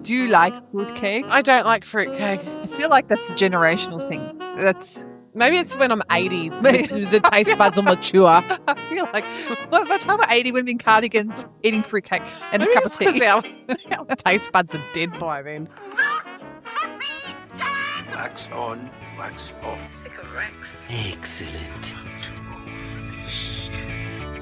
Do you like fruitcake? I don't like fruitcake. I feel like that's a generational thing. Maybe it's when I'm 80, the taste buds will mature. I feel like by the time I'm 80, we've been cardigans eating fruitcake and Maybe a cup of it's 'cause tea. our taste buds are dead by then. Wax on, wax off. Cigarettes. Excellent.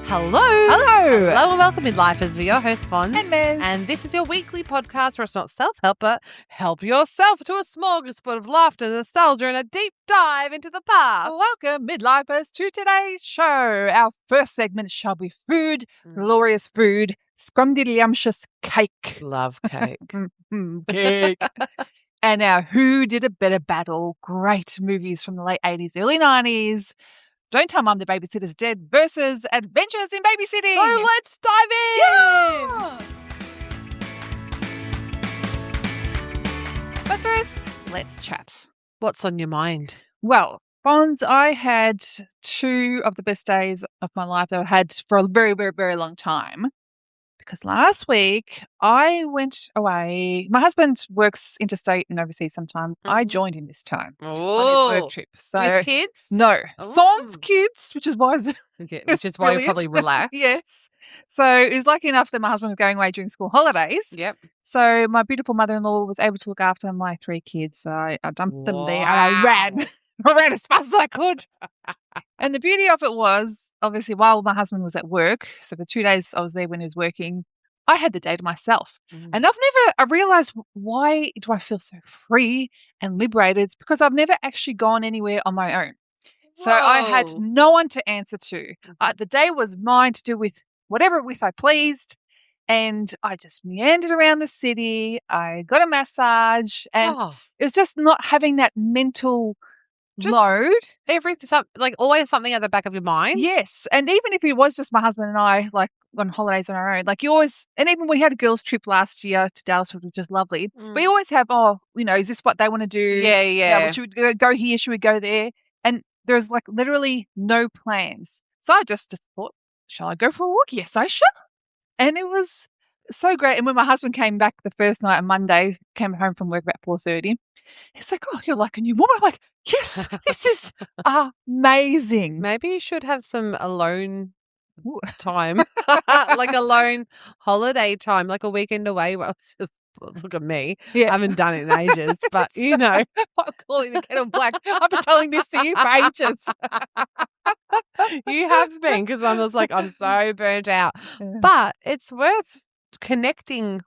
Hello. Hello. Hello and welcome, Midlifers. We're your host, Fonz. And Miz. And this is your weekly podcast where it's not self-help, but help yourself to a smorgasbord of laughter, nostalgia, and a deep dive into the past. Welcome, Midlifers, to today's show. Our first segment shall be food, glorious food, scrumdiddlyumptious cake. Love cake. Cake. And our Who Did a Better Battle, great movies from the late 80s, early 90s. Don't Tell Mum the Babysitter's Dead versus Adventures in Babysitting. So let's dive in. Yeah! But first, let's chat. What's on your mind? Well, Fonz, I had two of the best days of my life that I had for a very, very, very long time. Because last week I went away. My husband works interstate and overseas sometimes. I joined him this time on his work trip. So With kids? no, Oh. sans kids, which is why Okay, it's which is why you're brilliant. probably relaxed. Yes. So it was lucky enough that my husband was going away during school holidays. Yep. So my beautiful mother-in-law was able to look after my three kids. So I dumped them there and I ran. Wow. I ran as fast as I could. And the beauty of it was, obviously, while my husband was at work, so for 2 days I was there when he was working, I had the day to myself. And I realized, why do I feel so free and liberated? It's because I've never actually gone anywhere on my own. So I had Whoa. no one to answer to. The day was mine to do with whatever with I pleased. And I just meandered around the city. I got a massage. And Oh, it was just not having that mental Just- load. like always something at the back of your mind. Yes. And even if it was just my husband and I, like on holidays on our own, like you always, and even we had a girls' trip last year to Dallas, which was just lovely. But you always have, is this what they want to do? Yeah. Well, should we go here? Should we go there? And there's like literally no plans. So I just thought, shall I go for a walk? Yes, I shall. And it was so great. And when my husband came back the first night on Monday, came home from work about 4:30, he's like, "Oh, you're like a new woman." I'm like, "Yes, this is amazing." Maybe you should have some alone Ooh. time, like alone holiday time, like a weekend away. Well, just look at me. I Yeah. haven't done it in ages, but you know, I'm calling the kettle black. I've been telling this to you for ages. you have been, because I'm just like, I'm so burnt out. Yeah. But it's worth reconnecting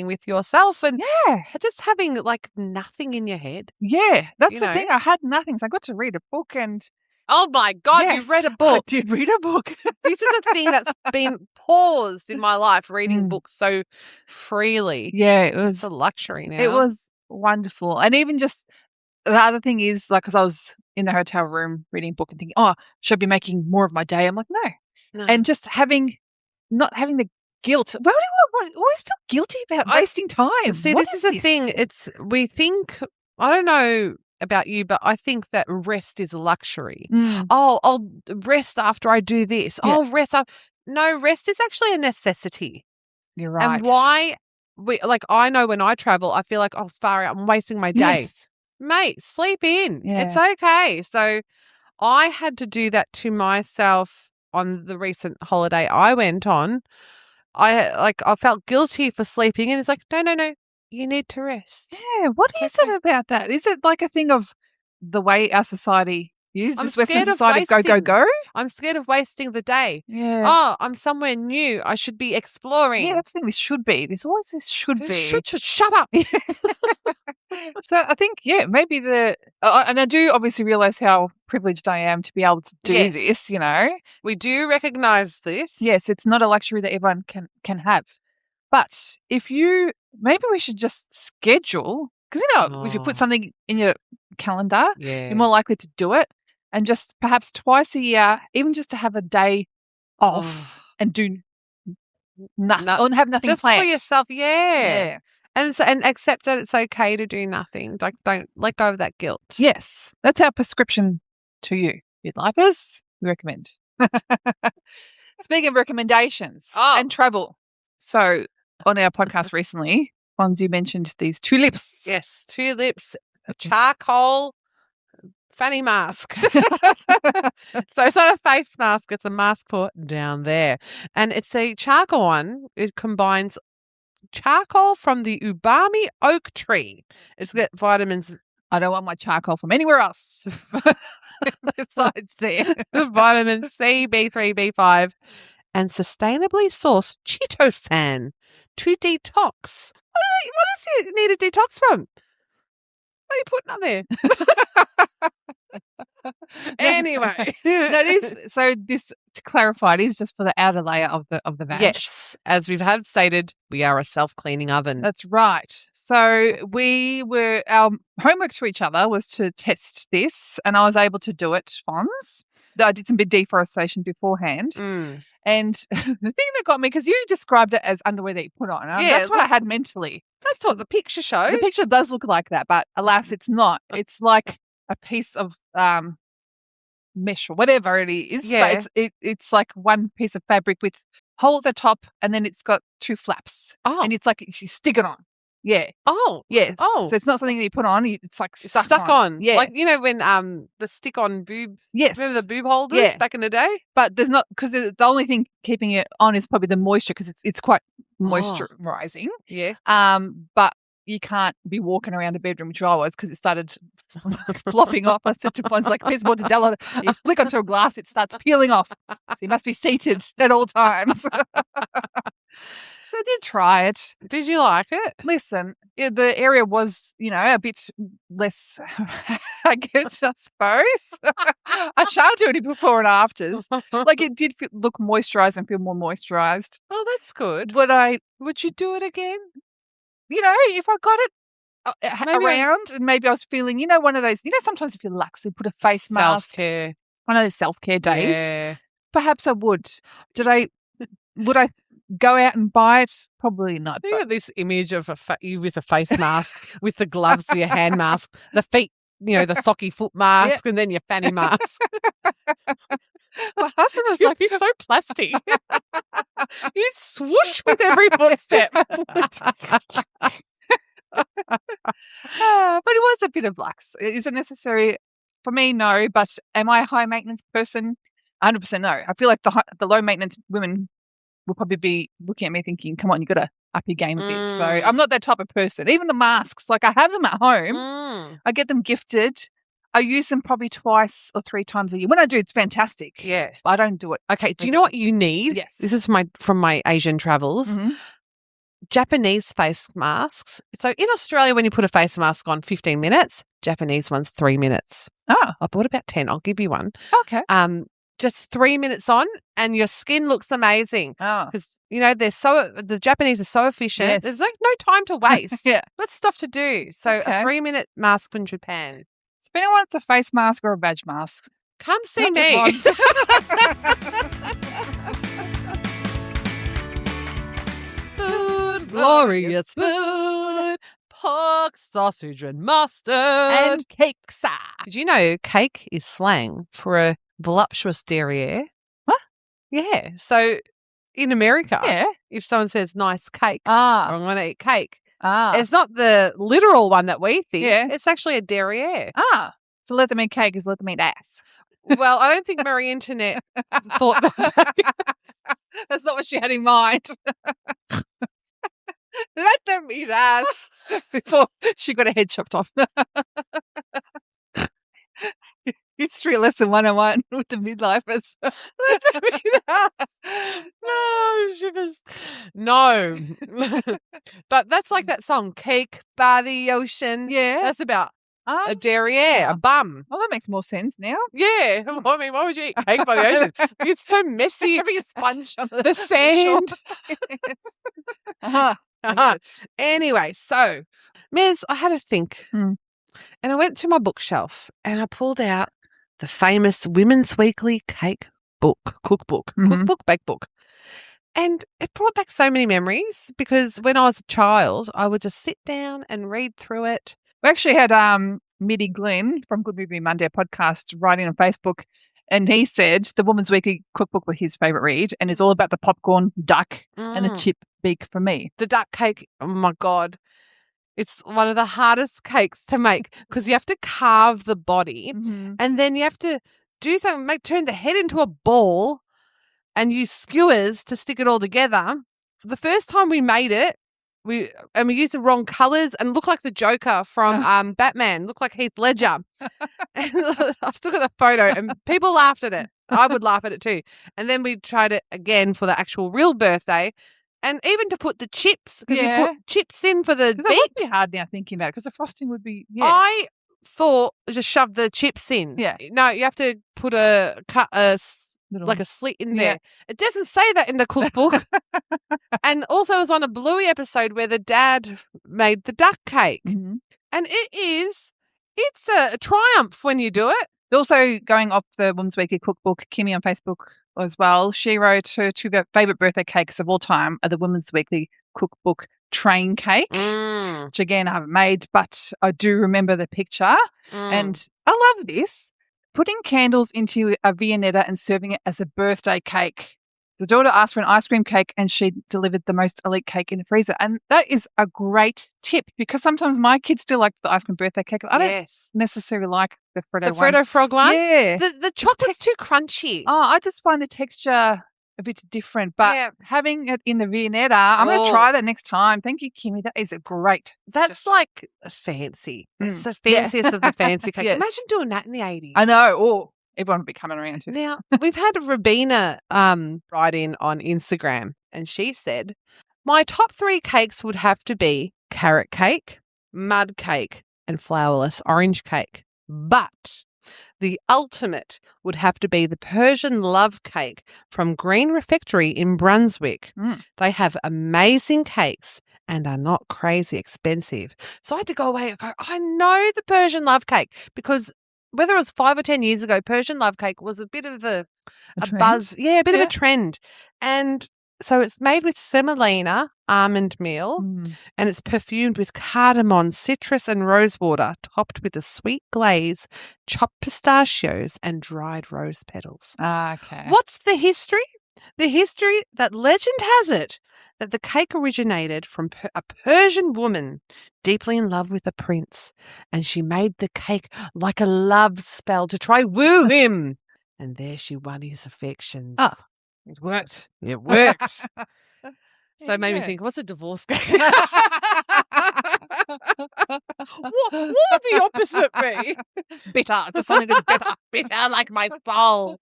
with yourself and Yeah. just having like nothing in your head. Yeah. That's You the know. thing. I had nothing. So I got to read a book and Oh my God, yes, you read a I book. did read a book. This is a thing that's been paused in my life, reading Mm. books so freely. Yeah, it It's was a luxury now. it was wonderful. And even just the other thing is, like, because I was in the hotel room reading a book and thinking, oh, should I be making more of my day? I'm like, no. No. And just not having the guilt. Why do I always feel guilty about wasting time? See, What this is the thing. We think, I don't know about you, but I think that rest is a luxury. Mm. Oh, I'll rest after I do this. Yeah. I'll rest after. No, rest is actually a necessity. You're right. And why I know when I travel, I feel like, oh, far out, I'm wasting my day. Yes. Mate, sleep in. Yeah. It's okay. So I had to do that to myself on the recent holiday I went on. I felt guilty for sleeping in. It's like, no, you need to rest. Yeah. What It's is okay. it about that? Is it like a thing of the way our society is? I'm This Western scared of society of go, go, wasting. go? I'm scared of wasting the day. Yeah. Oh, I'm somewhere new. I should be exploring. Yeah, that's the thing. This should be. There's always this should be. Shut up. So I think, maybe and I do obviously realize how privileged I am to be able to do Yes. this, you know. We do recognize this. Yes, it's not a luxury that everyone can have. But maybe we should just schedule, because, if you Oh. put something in your calendar, Yeah. you're more likely to do it. And just perhaps twice a year, even just to have a day off and do nothing, No- or have nothing Just planned. for yourself. Yeah. Yeah. And accept that it's okay to do nothing. Like, don't let go of that guilt. Yes, that's our prescription to you, Midlifers. We recommend. Speaking of recommendations Oh. and travel, so on our podcast recently, Fonz, you mentioned these tulips. Yes, tulips, charcoal, fanny mask. So it's not a face mask, it's a mask for down there. And it's a charcoal one. It combines charcoal from the Ubami oak tree. It's got vitamins. I don't want my charcoal from anywhere else besides there. Vitamin C, B3, B5, and sustainably sourced chitosan to detox. What does you need a detox from? What are you putting up there? Anyway. That is so. This, to clarify, it is just for the outer layer of the vag. Yes, as we have stated, we are a self-cleaning oven. That's right. So our homework to each other was to test this, and I was able to do it, Fonz. I did some bit deforestation beforehand. Mm. And the thing that got me, because you described it as underwear that you put on. That's what I had mentally. That's what the picture shows. The picture does look like that, but alas, it's not. It's like a piece of mesh or whatever it is. Yeah. But it's like one piece of fabric with hole at the top, and then it's got two flaps. Oh. And it's like you stick it on. Yeah. Oh. Yes. Oh. So it's not something that you put on. It's like It's stuck on. Yeah. Like, you know, when the stick-on boob, yes. remember the boob holders Yeah. back in the day? But there's not, because the only thing keeping it on is probably the moisture, because it's quite moisturizing. Yeah. But you can't be walking around the bedroom, which I was, because it started flopping off. I said to Fonz, like a piece of mortadella, you flick onto a glass, it starts peeling off. So you must be seated at all times. So I did try it. Did you like it? Listen, the area was, a bit less haggard, I suppose. I shan't do it before and afters. Like, it did look moisturised and feel more moisturised. Oh, that's good. Would you do it again? If I got it Maybe around and maybe I was feeling, one of those, sometimes if you're lax, you put a face mask. Self-care. One of those self-care days. Yeah. Perhaps I would. Would I go out and buy it? Probably not. You got this image of you with a face mask, with the gloves for your hand mask, the feet, the socky foot mask, and then your fanny mask. My husband was You'd like, be so plastic. You'd swoosh with every footstep. But it was a bit of lax. Is it necessary? For me, no. But am I a high maintenance person? 100% no. I feel like the low maintenance women will probably be looking at me thinking, come on, you've got to up your game a bit. So I'm not that type of person. Even the masks, like I have them at home. I get them gifted. I use them probably 2 or 3 times a year. When I do, it's fantastic. Yeah. But I don't do it. Okay. Do you know what you need? Yes. This is from my Asian travels. Mm-hmm. Japanese face masks. So in Australia, when you put a face mask on, 15 minutes. Japanese one's 3 minutes. Oh. I bought about 10. I'll give you one. Okay. Just 3 minutes on, and your skin looks amazing. Oh. Because the Japanese are so efficient. Yes. There's like no time to waste. Yeah. Lots of stuff to do. So Okay. a 3-minute mask from Japan. If anyone wants a face mask or a badge mask, Come see Not me. just Food, glorious food, pork, sausage, and mustard. and cakes. Did you know cake is slang for a voluptuous derriere? What? Yeah. So in America, Yeah. if someone says nice cake, or I'm going to eat cake, it's not the literal one that we think. Yeah. It's actually a derriere. So let them eat cake is let them eat ass. Well, I don't think Marie Antoinette thought that. That's not what she had in mind. Let them eat ass before she got her head chopped off. History lesson 101 with the midlifers. Let them eat ass. No, shivers. No. But that's like that song, Cake by the Ocean. Yeah. That's about Oh, a derriere, a bum. well, that makes more sense now. Yeah. I mean, why would you eat cake by the ocean? It's so messy. Having a sponge on The sand. Yes. Uh-huh. Uh-huh. Anyway, so, Mez, I had to think. Hmm. And I went to my bookshelf and I pulled out the famous Women's Weekly cake cookbook, Mhm. bakebook. And it brought back so many memories because when I was a child, I would just sit down and read through it. We actually had Middy Glenn from Good Movie Monday podcast writing on Facebook, and he said the Woman's Weekly cookbook was his favourite read and is all about the popcorn duck and the chip big for me. The duck cake, oh my God. It's one of the hardest cakes to make because you have to carve the body and then you have to do something, turn the head into a ball and use skewers to stick it all together. The first time we made it, we used the wrong colours and looked like the Joker from Batman, looked like Heath Ledger. And I've still got the photo and people laughed at it. I would laugh at it too. And then we tried it again for the actual real birthday. And even to put the chips, because you put chips in for the That would be hard now thinking about it because the frosting would be, I thought just shove the chips in. Yeah. No, you have to put like a slit in there. It doesn't say that in the cookbook. And also it was on a Bluey episode where the dad made the duck cake. And it's a triumph when you do it. Also, going off the Women's Weekly cookbook, Kimmy on Facebook as well, she wrote her 2 favourite birthday cakes of all time are the Women's Weekly cookbook train cake, which again I haven't made, but I do remember the picture. And I love this. Putting candles into a viennetta and serving it as a birthday cake. The daughter asked for an ice cream cake and she delivered the most elite cake in the freezer. And that is a great tip because sometimes my kids still like the ice cream birthday cake. I don't necessarily like the Freddo one. The Freddo Frog one? Yeah. The chocolate's too crunchy. Oh, I just find the texture a bit different. But having it in the viennetta, I'm going to try that next time. Thank you, Kimmy. That is a great That's like fancy. It's the fanciest of the fancy cakes. Imagine doing that in the 80s. I know. Oh, everyone would be coming around to Now, we've had Rabina write in on Instagram and she said, my top 3 cakes would have to be carrot cake, mud cake and flourless orange cake. But the ultimate would have to be the Persian love cake from Green Refectory in Brunswick. They have amazing cakes and are not crazy expensive. So I had to go away and go, I know the Persian love cake because whether it was 5 or 10 years ago, Persian love cake was a bit of a buzz. Yeah, a bit of a trend. And so it's made with semolina, almond meal, and it's perfumed with cardamom, citrus and rosewater, topped with a sweet glaze, chopped pistachios and dried rose petals. Okay. What's the history? The history that legend has it that the cake originated from a Persian woman deeply in love with a prince, and she made the cake like a love spell to try woo him. And there she won his affections. Oh, it worked. It worked. So it made me think, what's a divorce cake? what would the opposite be? Bitter. It's something that's bitter. Bitter like my soul.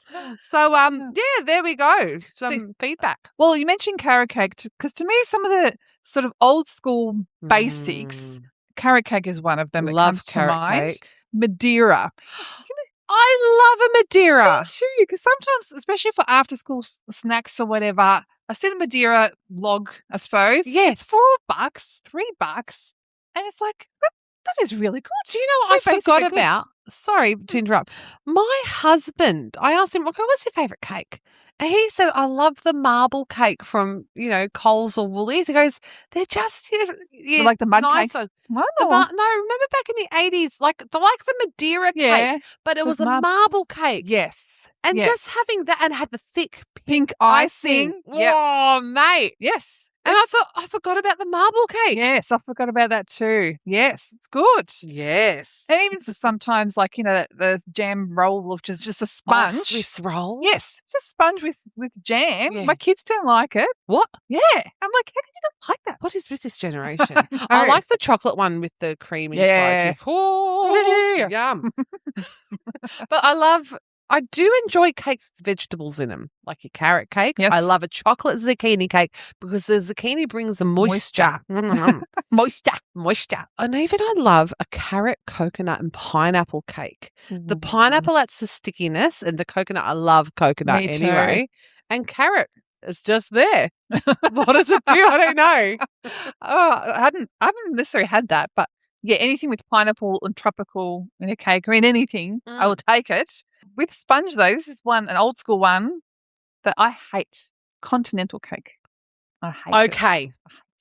So, there we go. Some feedback. Well, you mentioned carrot cake because to me, some of the sort of old school basics, carrot cake is one of them that Love comes to carrot mind. cake. Madeira. I love a Madeira. Me too, because sometimes, especially for after school snacks or whatever, I see the Madeira log, I suppose. Yeah. It's $4, $3. And it's like, that is really good. Do you know what I forgot about? Sorry to interrupt. My husband, I asked him, okay, what's your favourite cake? And he said, I love the marble cake from, Coles or Woolies. He goes, they're just like the mud nice. cakes. No, remember back in the 80s, like the Madeira cake, but it was a marble cake. Yes. And just having that and had the thick pink icing. Oh, mate. Yes. And I forgot about the marble cake. Yes, I forgot about that too. Yes, it's good. Yes. And even sometimes like, the jam roll, which is just a sponge. Swiss roll? Yes, just sponge with jam. Yeah. My kids don't like it. What? Yeah. I'm like, how can you not like that? What is with this generation? I like the chocolate one with the cream inside. Yeah. Oh, yum. But I do enjoy cakes with vegetables in them, like your carrot cake. Yes. I love a chocolate zucchini cake because the zucchini brings the moisture. Moisture. And even I love a carrot, coconut and pineapple cake. The pineapple adds the stickiness and the coconut, I love coconut Me too. anyway. And carrot is just there. What does it do? I don't know. I haven't necessarily had that, but yeah, anything with pineapple and tropical in a cake or in anything, I will take it. With sponge though, this is an old school one that I hate. Continental cake. I hate it. Okay.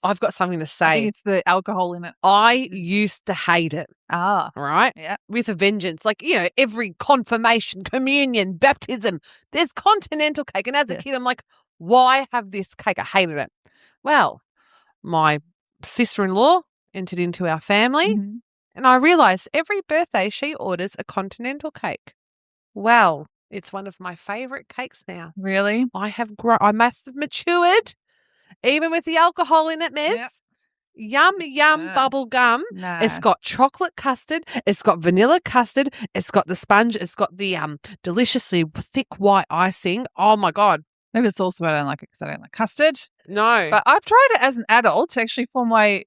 I've got something to I say. think it's the alcohol in it. I used to hate it. Ah. Right? Yeah. With a vengeance. Like, every confirmation, communion, baptism, there's continental cake. And as a kid, I'm like, why have this cake? I hated it. Well, my sister-in-law entered into our family, Mhm. and I realised every birthday she orders a continental cake. Well, it's one of my favourite cakes now. Really? I must have matured, even with the alcohol in it, miss. Yep. Yum bubble gum. No. It's got chocolate custard. It's got vanilla custard. It's got the sponge. It's got the deliciously thick white icing. Oh my God. Maybe it's also why I don't like it because I don't like custard. No. But I've tried it as an adult, actually, for my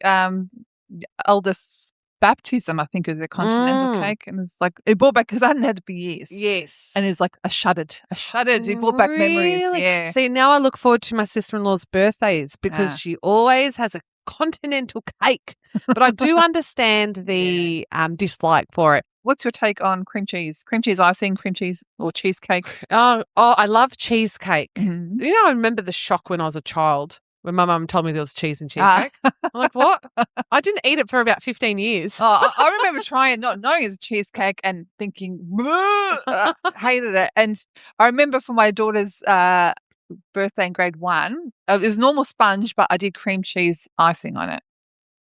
eldest's baptism. I think it was a continental cake, and it's like it brought back because I hadn't had it for years. Yes. And it's like I shuddered. It brought back memories. Really? Yeah. See, now I look forward to my sister-in-law's birthdays because she always has a continental cake. But I do understand the dislike for it. What's your take on cream cheese? Cream cheese icing, cream cheese or cheesecake? Oh, I love cheesecake. Mhm. You know, I remember the shock when I was a child when my mum told me there was cheese in cheesecake. I'm like, what? I didn't eat it for about 15 years. I remember trying it, not knowing it was a cheesecake and thinking, hated it. And I remember for my daughter's birthday in grade 1, it was normal sponge, but I did cream cheese icing on it.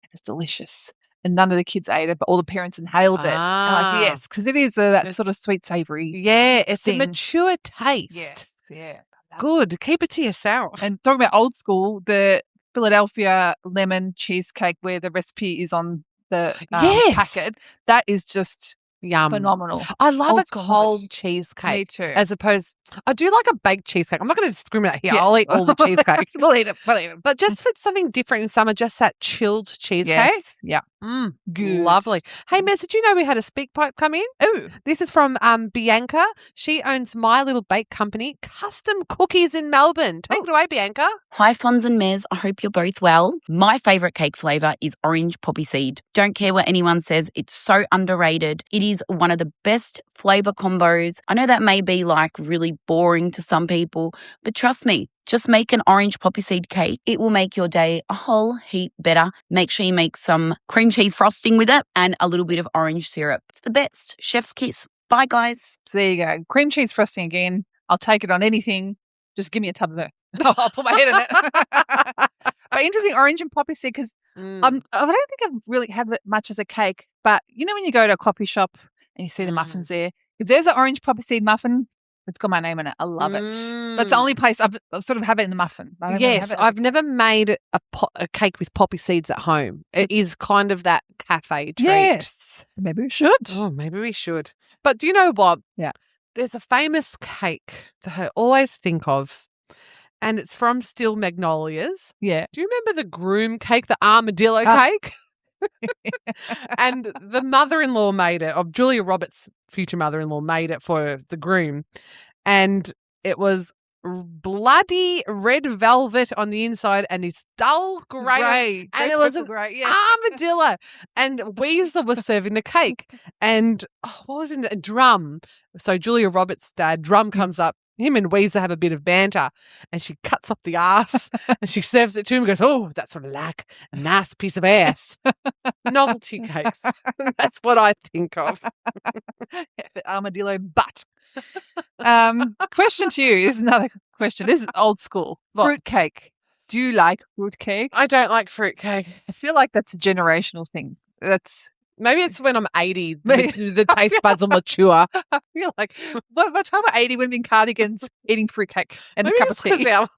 It was delicious. And none of the kids ate it, but all the parents inhaled it. And like, yes, because it is that sort of sweet, savoury. Yeah, it's thing. a mature taste. Yes, yeah. Good. Keep it to yourself. And talking about old school, the Philadelphia lemon cheesecake where the recipe is on the packet, that is just yum. Phenomenal. I love Old a school. cold cheesecake. Me too. As opposed, I do like a baked cheesecake. I'm not going to discriminate here. I'll eat all the cheesecake. We'll eat it. But just for something different in summer, just that chilled cheesecake. Yes. Yeah. Good. Lovely. Hey, Mess, did you know we had a speak pipe come in? Oh. This is from Bianca. She owns My Little Bake Company, Custom Cookies in Melbourne. Take it away, Bianca. Hi, Fonz and Mez. I hope you're both well. My favourite cake flavour is orange poppy seed. Don't care what anyone says. It's so underrated. It is one of the best flavour combos. I know that may be like really boring to some people, but trust me, just make an orange poppy seed cake. It will make your day a whole heap better. Make sure you make some cream cheese frosting with it and a little bit of orange syrup. It's the best. Chef's kiss. Bye, guys. So there you go. Cream cheese frosting again. I'll take it on anything. Just give me a tub of it. I'll put my head in it. But interesting, orange and poppy seed, because I don't think I've really had it much as a cake. But you know when you go to a coffee shop and you see the muffins there, if there's an orange poppy seed muffin, it's got my name in it. I love it. But it's the only place I've sort of have it in the muffin. I don't really have it I've never made a cake with poppy seeds at home. It is kind of that cafe treat. Yes. Maybe we should. Oh, maybe we should. But do you know what? Yeah. There's a famous cake that I always think of, and it's from Still Magnolias. Yeah. Do you remember the groom cake, the armadillo cake? And the mother-in-law made it, of Julia Roberts' future mother-in-law made it for the groom. And it was bloody red velvet on the inside and this dull grey. And it was an armadillo. And Weezer was serving the cake. And what was in the drum? So Julia Roberts' dad, drum comes up. Him and Weezer have a bit of banter and she cuts off the ass and she serves it to him and goes, oh, that's what I like, a nice piece of ass. Novelty cakes. That's what I think of. The armadillo butt. Question to you. This is another question. This is old school. Fruitcake. Do you like fruitcake? I don't like fruitcake. I feel like that's a generational thing. Maybe it's when I'm 80, the taste buds will mature. I feel like by the time I'm 80, we've been cardigans eating fruitcake and Maybe a cup of tea. Our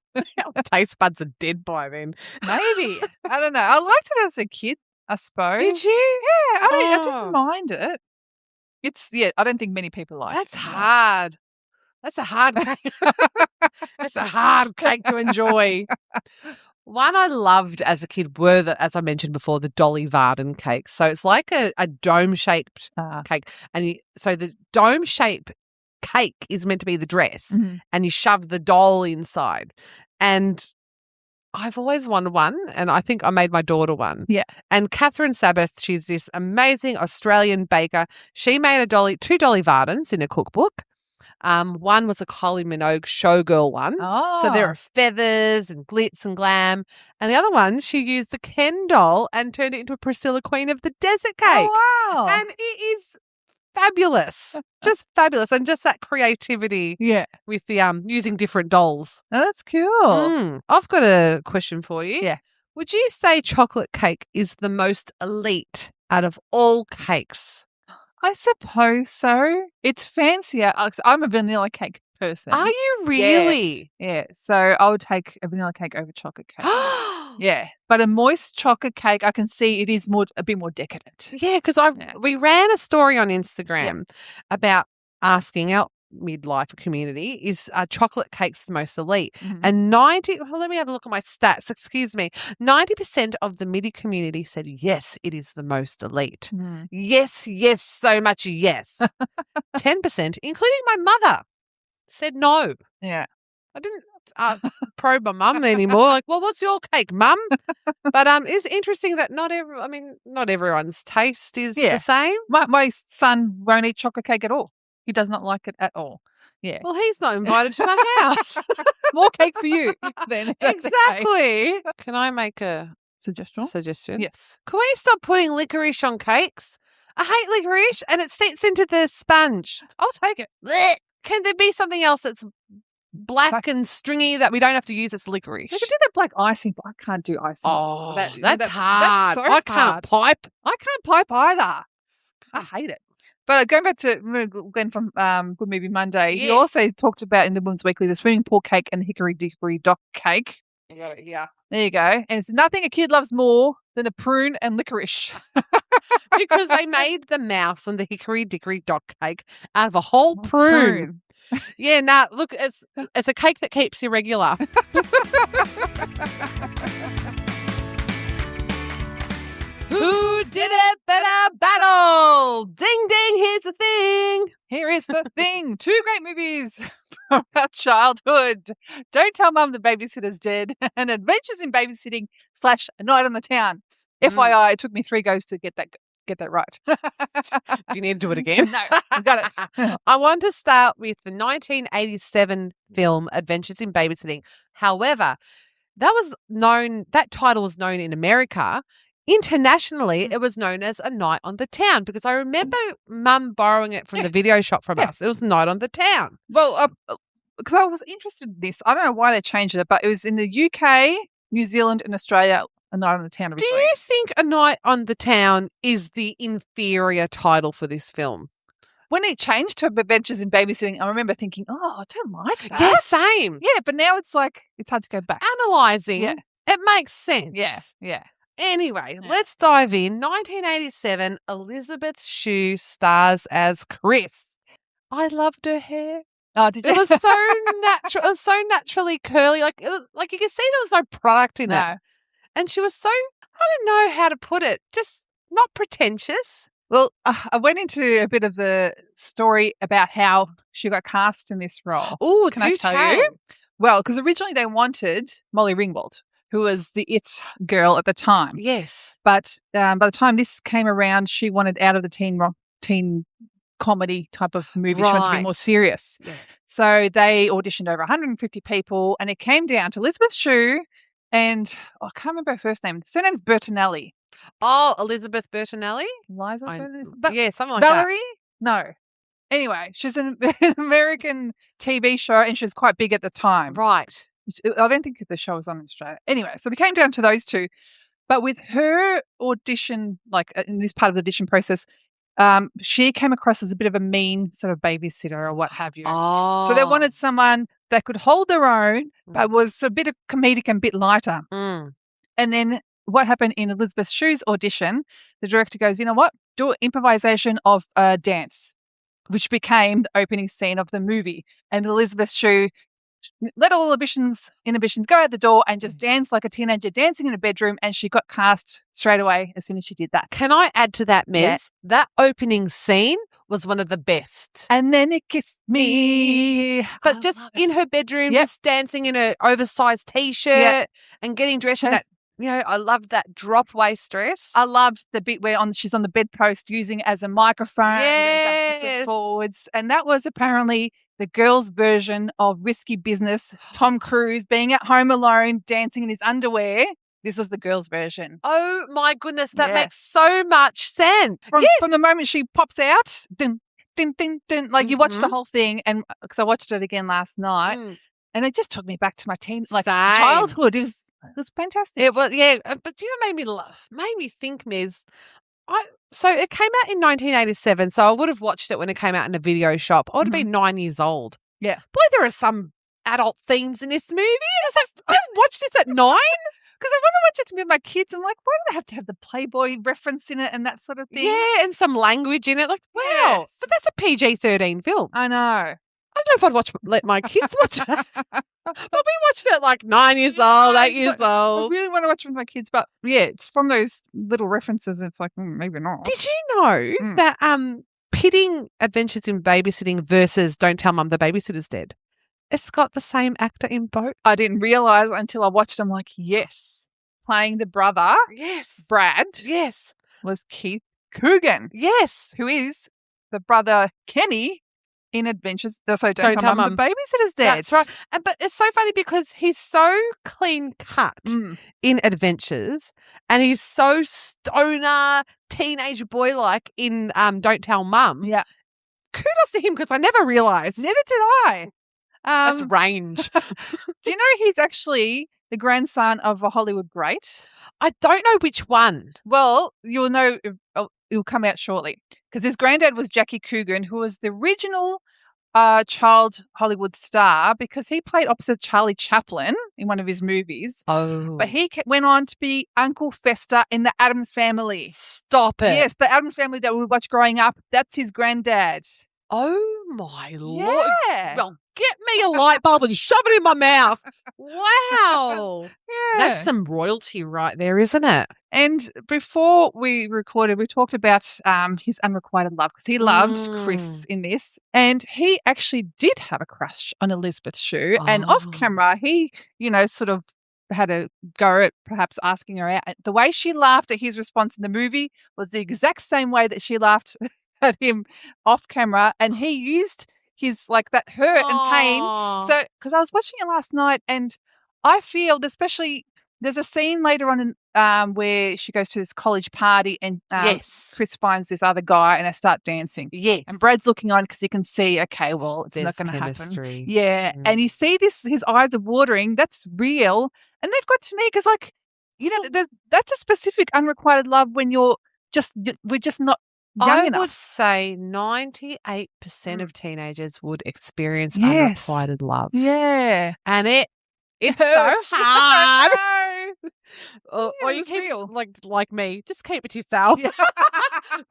taste buds are dead by then. Maybe. I don't know. I liked it as a kid, I suppose. Did you? Yeah, I didn't mind it. I don't think many people like it. That's hard. That's a hard cake. That's a hard cake to enjoy. One I loved as a kid were, as I mentioned before, the Dolly Varden cakes. So it's like a dome-shaped cake. And so the dome-shaped cake is meant to be the dress and you shove the doll inside. And I've always wanted one, and I think I made my daughter one. Yeah. And Catherine Sabbath, she's this amazing Australian baker. She made two Dolly Vardens in a cookbook. One was a Kylie Minogue showgirl one. Oh. So there are feathers and glitz and glam. And the other one, she used the Ken doll and turned it into a Priscilla Queen of the Desert cake. Oh, wow. And it is fabulous. Just fabulous. And just that creativity with the using different dolls. Oh, that's cool. I've got a question for you. Yeah. Would you say chocolate cake is the most elite out of all cakes? I suppose so. It's fancier. 'Cause I'm a vanilla cake person. Are you really? Yeah. So I would take a vanilla cake over chocolate cake. Yeah. But a moist chocolate cake, I can see it is a bit more decadent. Yeah, because we ran a story on Instagram about asking our midlife community, is chocolate cakes the most elite? Mhm. And let me have a look at my stats, excuse me. 90% of the midi community said yes, it is the most elite. Mm. Yes, so much yes. 10%, including my mother, said no. Yeah. I didn't probe my mum anymore. Like, well, what's your cake, mum? But it's interesting that not everyone's taste is the same. My son won't eat chocolate cake at all. He does not like it at all. Yeah. Well, he's not invited to my house. More cake for you then. if that's okay. Exactly. Can I make a Suggestion? Yes. Can we stop putting licorice on cakes? I hate licorice and it sits into the sponge. I'll take it. Blech. Can there be something else that's black and stringy that we don't have to use as licorice? You could do that black icing, but I can't do icing. Oh, that's that's hard. so I can't hard. pipe. I can't pipe either. I hate it. But going back to Glenn from Good Movie Monday, he also talked about in the Women's Weekly the swimming pool cake and the hickory dickory dock cake. You got it here. There you go. And it's nothing a kid loves more than a prune and licorice. Because they made the mouse and the hickory dickory dock cake out of a whole prune. Yeah, look, it's a cake that keeps you regular. Who did it better battle? Ding, ding, here's the thing. Here is the thing. 2 great movies from our childhood. Don't Tell Mum the Babysitter's Dead and Adventures in Babysitting / A Night on the Town. FYI, it took me 3 goes to get that right. Do you need to do it again? No, I got it. I want to start with the 1987 film Adventures in Babysitting. However, that title was known in America. Internationally, it was known as A Night on the Town because I remember Mum borrowing it from the video shop from us. It was Night on the Town. Well, because I was interested in this. I don't know why they changed it, but it was in the UK, New Zealand, and Australia. A Night on the Town. Do you think A Night on the Town is the inferior title for this film? When it changed to Adventures in Babysitting, I remember thinking, I don't like that. Yeah, same. Yeah, but now it's like, it's hard to go back. Analysing, it makes sense. Yeah. Anyway, let's dive in. 1987, Elizabeth Shue stars as Chris. I loved her hair. Oh, did you? It was so natural. It was so naturally curly. Like you can see there was no product in it. And she was so, I don't know how to put it, just not pretentious. Well, I went into a bit of the story about how she got cast in this role. Oh, can I tell you? Well, because originally they wanted Molly Ringwald, who was the it girl at the time. Yes. But by the time this came around, she wanted out of the teen comedy type of movie. She wanted to be more serious. Yeah. So they auditioned over 150 people, and it came down to Elizabeth Shue and I can't remember her first name. Surname's Bertinelli. Oh, Elizabeth Bertinelli? Liza Bertinelli? Yeah, something like Valerie? that. No. Anyway, she's an American TV show and she was quite big at the time. Right. I don't think the show was on in Australia. Anyway, so we came down to those 2. But with her audition, like in this part of the audition process, she came across as a bit of a mean sort of babysitter or what have you. Oh. So they wanted someone that could hold their own, but was a bit of comedic and a bit lighter. Mm. And then what happened in Elizabeth Shue's audition, the director goes, you know what, do an improvisation of a dance, which became the opening scene of the movie. And Elizabeth Shue let all inhibitions go out the door and just dance like a teenager dancing in a bedroom, and she got cast straight away as soon as she did that. Can I add to that, Miz? Yeah. That opening scene was one of the best. And then it kissed me. But just in her bedroom, just dancing in an oversized T-shirt and getting dressed in that. You know, I loved that drop waist dress. I loved the bit where she's on the bedpost using it as a microphone, backwards and forwards. And that was apparently the girls' version of Risky Business. Tom Cruise being at home alone, dancing in his underwear. This was the girls' version. Oh my goodness, that makes so much sense. From the moment she pops out, dun, dun, dun, dun, like you watch the whole thing, and because I watched it again last night, and it just took me back to my childhood. It was It was fantastic. It was, yeah. But do you know what made me think, Miz? So it came out in 1987, so I would have watched it when it came out in a video shop. I would have been 9 years old. Yeah. Boy, there are some adult themes in this movie. It's like, I watched this at 9. Because I want to watch it with my kids. I'm like, why do they have to have the Playboy reference in it and that sort of thing? Yeah, and some language in it. Like, wow. Yes. But that's a PG-13 film. I know. I don't know if I'd let my kids watch it. But we watched it at like 9 years old, 8 years I old. really want to watch it with my kids, but yeah, it's from those little references. It's like, maybe not. Did you know that pitting Adventures in Babysitting versus Don't Tell Mum the Babysitter's Dead, it's got the same actor in both? I didn't realize until I watched them. Like, yes, playing the brother, Yes. Brad, Yes. was Keith Coogan, Yes. who is the brother Kenny in Adventures. So don't tell Mum the Babysitter's Dead. That's right. But it's so funny because he's so clean cut in Adventures, and he's so stoner, teenage boy-like in Don't Tell Mum. Yeah. Kudos to him because I never realised. Neither did I. That's range. Do you know he's actually the grandson of a Hollywood great? I don't know which one. Well, you'll know. It'll come out shortly because his granddad was Jackie Coogan, who was the original child Hollywood star because he played opposite Charlie Chaplin in one of his movies. Oh. But he went on to be Uncle Fester in the Addams Family. Stop it. Yes, the Addams Family that we watched growing up. That's his granddad. Oh, my Lord. Yeah. Well, get me a light bulb and shove it in my mouth. Wow. Yeah. That's some royalty right there, isn't it? And before we recorded, we talked about his unrequited love because he loved Chris in this. And he actually did have a crush on Elizabeth Shue. And off camera, he, sort of had a go at perhaps asking her out. The way she laughed at his response in the movie was the exact same way that she laughed at him off camera. And he used his, like, that hurt and pain. So, because I was watching it last night and I feel, especially, there's a scene later on in, where she goes to this college party and yes. Chris finds this other guy and they start dancing. Yes. And Brad's looking on because he can see, okay, well, it's not going to happen. Yeah. And you see this, his eyes are watering. That's real. And they've got to me because, like, that's a specific unrequited love when we're just not young enough. I would say 98% of teenagers would experience unrequited love. Yeah. And it's hurts. so hard. Or you it's keep, real. like me, just keep it to yourself. Yeah.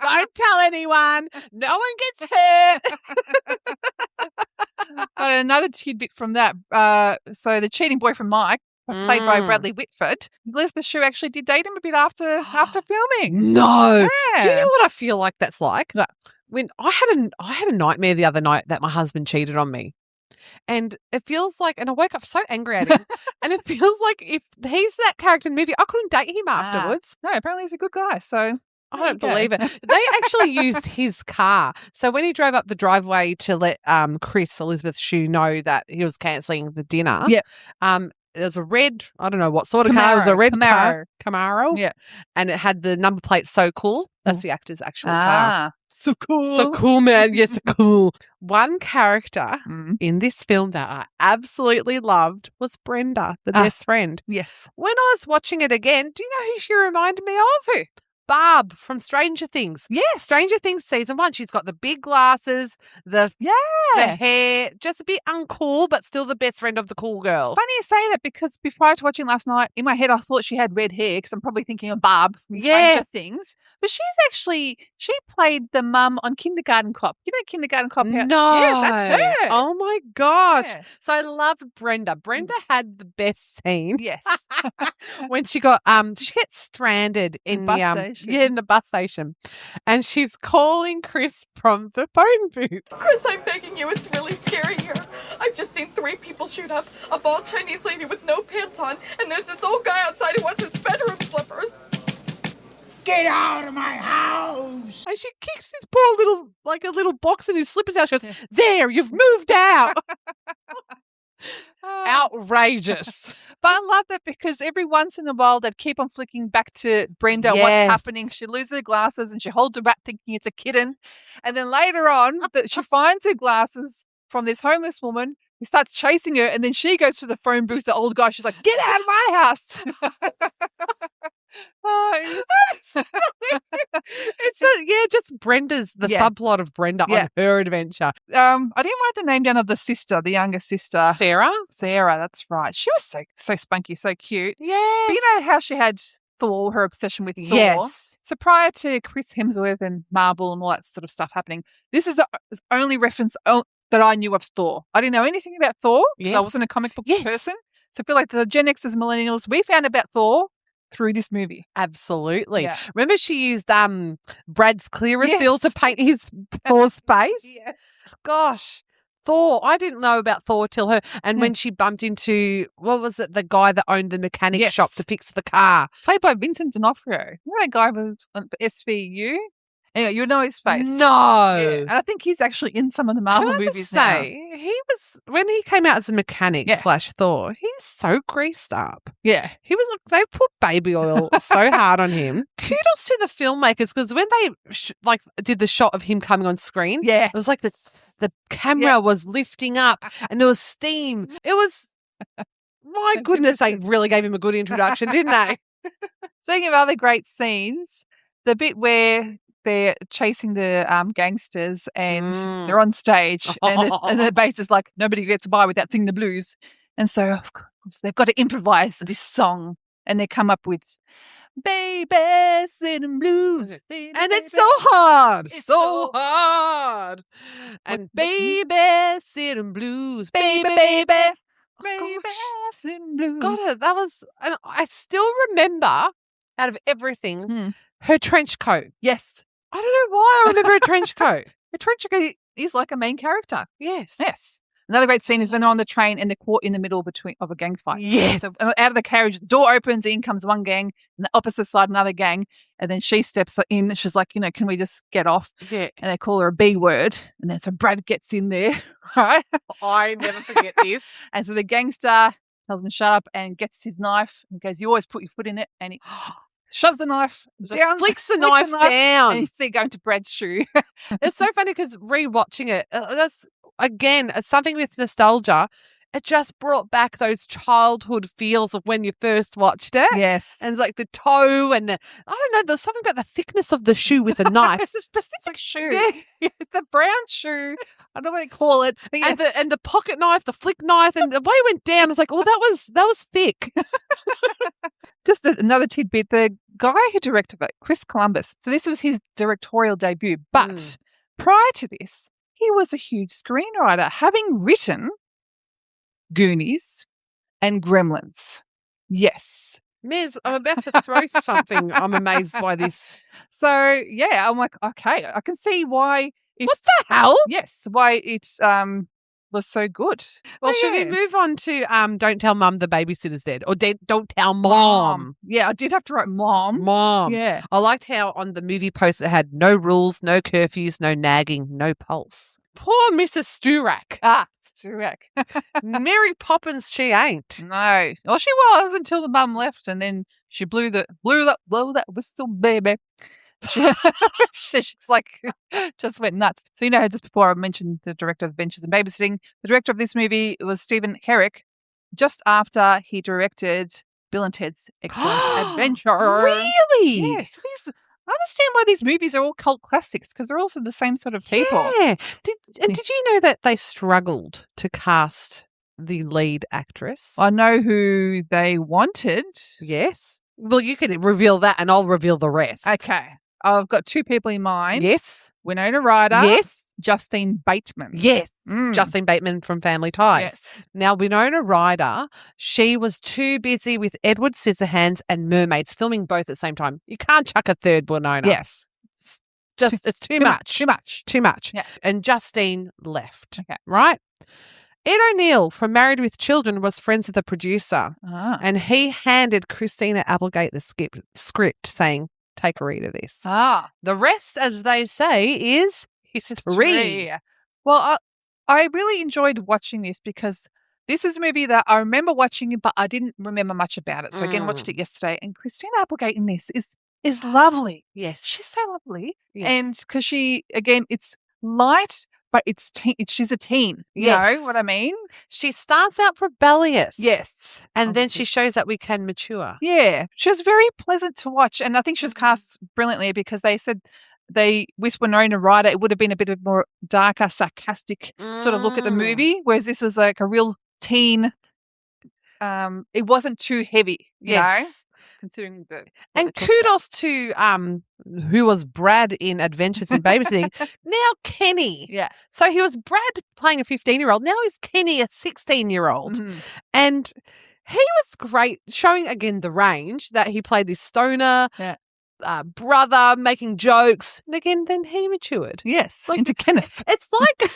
Don't tell anyone. No one gets hurt. But another tidbit from that, so the cheating boyfriend Mike, played by Bradley Whitford, Elizabeth Shue actually did date him a bit after filming. No. Yeah. Do you know what I feel like that's like? When I had a nightmare the other night that my husband cheated on me. And it feels like, and I woke up so angry at him, and it feels like if he's that character in the movie, I couldn't date him afterwards. No, apparently he's a good guy, so I don't believe it. They actually used his car. So when he drove up the driveway to let Elizabeth Shue know that he was cancelling the dinner, there's a red, I don't know what sort of car, it was a red Camaro. Yeah. And it had the number plate So Cool. That's the actor's actual car. So cool. So cool, man. Yes, so cool. One character in this film that I absolutely loved was Brenda, the best friend. Yes. When I was watching it again, do you know who she reminded me of? Who? Barb from Stranger Things. Yes. Stranger Things season 1. She's got the big glasses, the hair, just a bit uncool, but still the best friend of the cool girl. Funny you say that because prior to watching last night, in my head I thought she had red hair because I'm probably thinking of Barb from Stranger Things. But she played the mum on Kindergarten Cop. You know Kindergarten Cop? No. Yes, that's her. Oh my gosh. Yeah. So I love Brenda. Brenda had the best scene. Yes. When she gets stranded in bus station. in the bus station. And she's calling Chris from the phone booth. Chris, I'm begging you, it's really scary here. I've just seen 3 people shoot up, a bald Chinese lady with no pants on, and there's this old guy outside who wants his bedroom slippers. Get out of my house! And she kicks his poor little box in his slippers out. She goes, there, you've moved out. Outrageous. But I love that because every once in a while they'd keep on flicking back to Brenda, what's happening. She loses her glasses and she holds her rat thinking it's a kitten. And then later on, she finds her glasses from this homeless woman He starts chasing her, and then she goes to the phone booth, the old guy. She's like, get out of my house. Just Brenda's, the subplot of Brenda on her adventure. I didn't write the name down of the sister, the younger sister. Sarah, that's right. She was so spunky, so cute. yes. But you know how she had Thor, her obsession with Thor? Yes. So prior to Chris Hemsworth and Marvel and all that sort of stuff happening, this is the only reference that I knew of Thor. I didn't know anything about Thor because I wasn't a comic book person. So I feel like the Gen Xers, millennials, we found about Thor through this movie. Absolutely. Yeah. Remember she used Brad's Clearasil to paint his Thor's face? Yes. Gosh. Thor, I didn't know about Thor till her. And when she bumped into, what was it, the guy that owned the mechanic shop to fix the car. Played by Vincent D'Onofrio. Remember that guy was on SVU? Anyway, you know his face. No. Yeah. And I think he's actually in some of the Marvel movies now. He was, when he came out as a mechanic / Thor, he's so greased up. Yeah. He was, they put baby oil so hard on him. Kudos to the filmmakers, because when they did the shot of him coming on screen, it was like the camera was lifting up and there was steam. It was, my goodness, they really gave him a good introduction, didn't they? Speaking of other great scenes, the bit where they're chasing the gangsters and they're on stage and the bass is like, nobody gets by without singing the blues. And so, of course, they've got to improvise this song and they come up with Babysitting Blues. And it's so hard. It's so hard. And Babysitting Blues. Baby. Babysitting Blues. God, that was, and I still remember, out of everything, her trench coat. Yes. I don't know why I remember a trench coat. The trench coat is like a main character. Yes. Yes. Another great scene is when they're on the train and they're caught in the middle of a gang fight. Yes. So out of the carriage, the door opens, in comes one gang, and the opposite side another gang, and then she steps in. She's like, can we just get off? Yeah. And they call her a B word, and then so Brad gets in there, right? I never forget this. And so the gangster tells him to shut up and gets his knife and goes, "You always put your foot in it," and he shoves the knife down, flicks the knife down, and you see it going to Brad's shoe. It's so funny because rewatching it, that's again something with nostalgia. It just brought back those childhood feels of when you first watched it. Yes, and like the toe and I don't know. There's something about the thickness of the shoe with the knife. It's a specific shoe. Yeah. It's a brown shoe. I don't know what they call it. Yes. And the pocket knife, the flick knife, and the way it went down, it's like, oh, that was thick. Just another tidbit, the guy who directed it, Chris Columbus, so this was his directorial debut, but prior to this, he was a huge screenwriter, having written Goonies and Gremlins. Yes. Miz, I'm about to throw something. I'm amazed by this. So, yeah, I'm like, okay, I can see why it's... What the hell? Yes, why it was so good. Well, should we move on to Don't Tell Mum the Babysitter's Dead, or Don't Tell Mom? Yeah, I did have to write Mom. Mom. Yeah. I liked how on the movie poster it had no rules, no curfews, no nagging, no pulse. Poor Mrs. Sturak. Sturak. Mary Poppins, she ain't. No. Well, she was until the mum left, and then she blew that whistle, baby. She's like, just went nuts. So, just before I mentioned the director of Adventures in Babysitting, the director of this movie was Stephen Herrick, just after he directed Bill and Ted's Excellent Adventure. Really? Yes. I understand why these movies are all cult classics, because they're also the same sort of people. Yeah. Did you know that they struggled to cast the lead actress? I know who they wanted. Yes. Well, you can reveal that and I'll reveal the rest. Okay. I've got two people in mind. Yes. Winona Ryder. Yes. Justine Bateman. Yes. Justine Bateman from Family Ties. Yes. Now, Winona Ryder, she was too busy with Edward Scissorhands and Mermaids, filming both at the same time. You can't chuck a third Winona. Yes. It's too much. Too much. Yeah. And Justine left. Okay. Right? Ed O'Neill from Married with Children was friends with the producer, and he handed Christina Applegate the script saying, take a read of this. The rest, as they say, is history. Well, I really enjoyed watching this because this is a movie that I remember watching it, but I didn't remember much about it. So again, watched it yesterday, and Christina Applegate in this is lovely. Yes. She's so lovely. Yes. And because she, again, it's light, but she's a teen. You Yes. know what I mean? She starts out rebellious. Yes. And then obviously. she shows that we can mature. Yeah. She was very pleasant to watch. And I think she was cast brilliantly because they said with Winona Ryder, it would have been a bit of more darker, sarcastic sort of look at the movie, whereas this was like a real teen. It wasn't too heavy, you know, considering And kudos to who was Brad in Adventures in Babysitting. Now Kenny. Yeah. So he was Brad playing a 15-year-old. Now he's Kenny, a 16-year-old. Mhm. And he was great, showing again the range that he played this stoner brother making jokes. And again, then he matured. Yes, Like- into Kenneth. It's like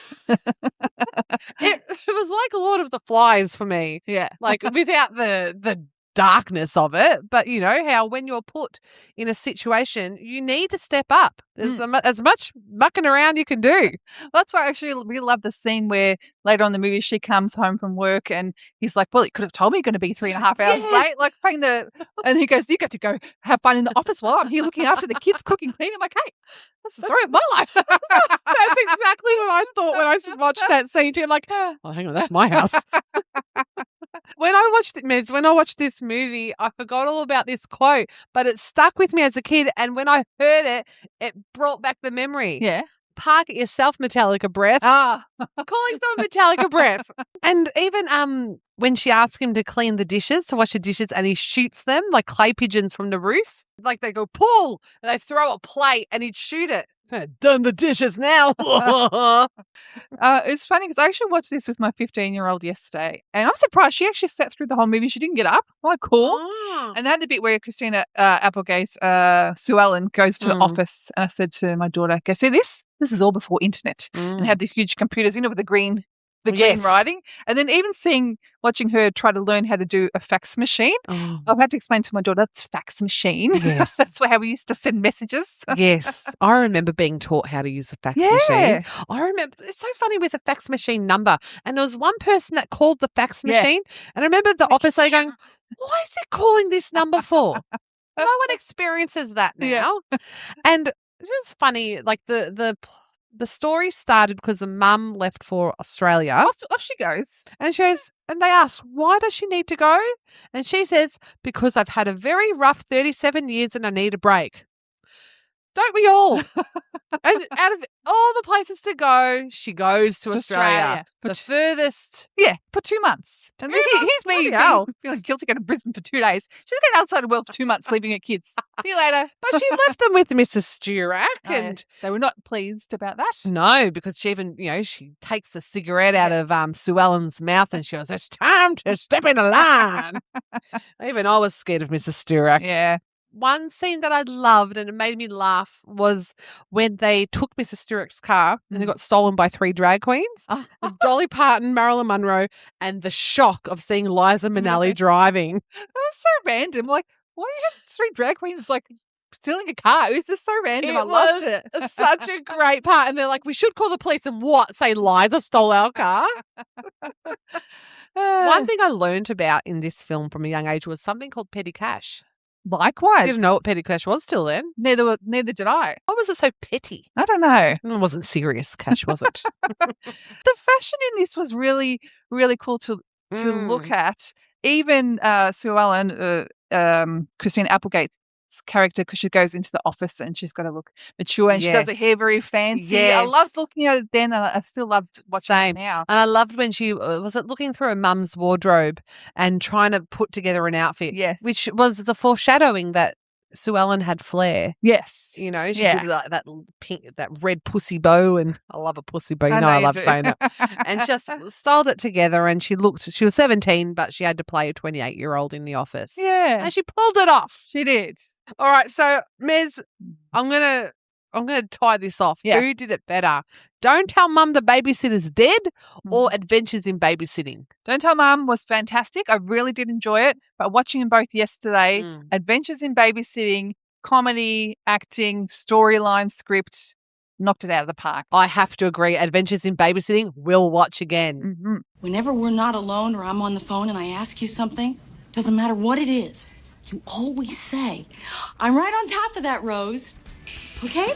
it was like Lord of the Flies for me. Yeah. Like without the darkness of it, but you know how when you're put in a situation, you need to step up. There's as much mucking around you can do. That's why I actually really love the scene where later on in the movie she comes home from work and he's like, well, he could have told me you're going to be 3.5 hours late. Like playing and he goes, you get to go have fun in the office while I'm here looking after the kids, cooking, cleaning. I'm like, hey, that's the story of my life. That's exactly what I thought when I watched that scene too. I'm like, oh, hang on, that's my house. When I watched this movie, I forgot all about this quote, but it stuck with me as a kid. And when I heard it, it brought back the memory. Yeah. Park it yourself, Metallica breath. Ah. Calling someone Metallica breath. And even when she asks him to clean the dishes, to wash the dishes, and he shoots them like clay pigeons from the roof, like they go pull, and they throw a plate, and he'd shoot it. Done the dishes now. It's funny because I actually watched this with my 15-year-old yesterday, and I'm surprised she actually sat through the whole movie. She didn't get up. I'm like, cool. Oh. And that the bit where Christina Applegate's Sue Ellen goes to the office, and I said to my daughter, "Go see this. This is all before internet, and had the huge computers, with the green writing, and then even watching her try to learn how to do a fax machine. I've had to explain to my daughter that's fax machine. Yes. That's how we used to send messages. Yes. I remember being taught how to use a fax machine. I remember, it's so funny with a fax machine number. And there was one person that called the fax machine. And I remember the office lady going, why is it calling this number for? No one experiences that now. And it was funny, like the story started because the mum left for Australia. Off she goes. And she goes, and they asked, why does she need to go? And she says, because I've had a very rough 37 years and I need a break. Don't we all? And out of all the places to go, she goes to Australia. The furthest. Yeah, for 2 months. And here's me feeling guilty going to Brisbane for 2 days. She's going outside the world for 2 months, leaving her kids. See you later. But she left them with Mrs. Sturack. And they were not pleased about that. No, because she even, she takes the cigarette out of Sue Ellen's mouth and she goes, it's time to step in a line. Even I was scared of Mrs. Sturack. Yeah. One scene that I loved and it made me laugh was when they took Mrs. Sturack's car and it got stolen by 3 drag queens. Dolly Parton, Marilyn Monroe, and the shock of seeing Liza Minnelli driving. That was so random. Like, why do you have 3 drag queens stealing a car? It was just so random. I loved it. Such a great part. And they're like, we should call the police and say Liza stole our car. One thing I learned about in this film from a young age was something called petty cash. Likewise. Didn't know what petty cash was till then. Neither did I. Why was it so petty? I don't know. It wasn't serious cash, was it? The fashion in this was really, really cool to look at. Even Sue Ellen, Christine Applegate's character, because she goes into the office and she's got to look mature and she does her hair very fancy. I loved looking at it then and I still loved watching it now. And I loved when she was looking through her mum's wardrobe and trying to put together an outfit. Yes. Which was the foreshadowing that Sue Ellen had flair. Yes. She did that pink, that red pussy bow, and I love a pussy bow. I love saying it. And just styled it together, and she was 17, but she had to play a 28-year-old in the office. Yeah. And she pulled it off. She did. All right, so Mez, I'm gonna tie this off. Yeah. Who did it better? Don't Tell Mum the Babysitter's Dead or Adventures in Babysitting? Don't Tell Mum was fantastic. I really did enjoy it. But watching them both yesterday, Adventures in Babysitting, comedy, acting, storyline, script, knocked it out of the park. I have to agree. Adventures in Babysitting, we'll watch again. Mm-hmm. Whenever we're not alone or I'm on the phone and I ask you something, doesn't matter what it is, you always say, I'm right on top of that, Rose. Okay?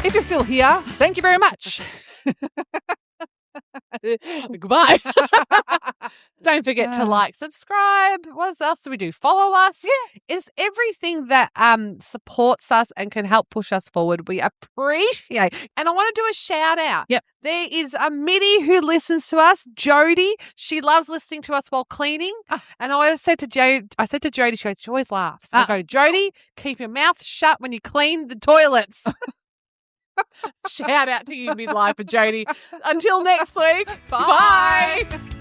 If you're still here, thank you very much. Goodbye. Don't forget to like, subscribe. What else do we do? Follow us. Yeah. It's everything that supports us and can help push us forward. We appreciate. And I want to do a shout out. Yep. There is a Mitty who listens to us, Jody. She loves listening to us while cleaning. And I always said to Jody, she goes, she always laughs. I go, Jody, keep your mouth shut when you clean the toilets. Shout out to you, Midlifer Jody. Until next week. Bye. Bye.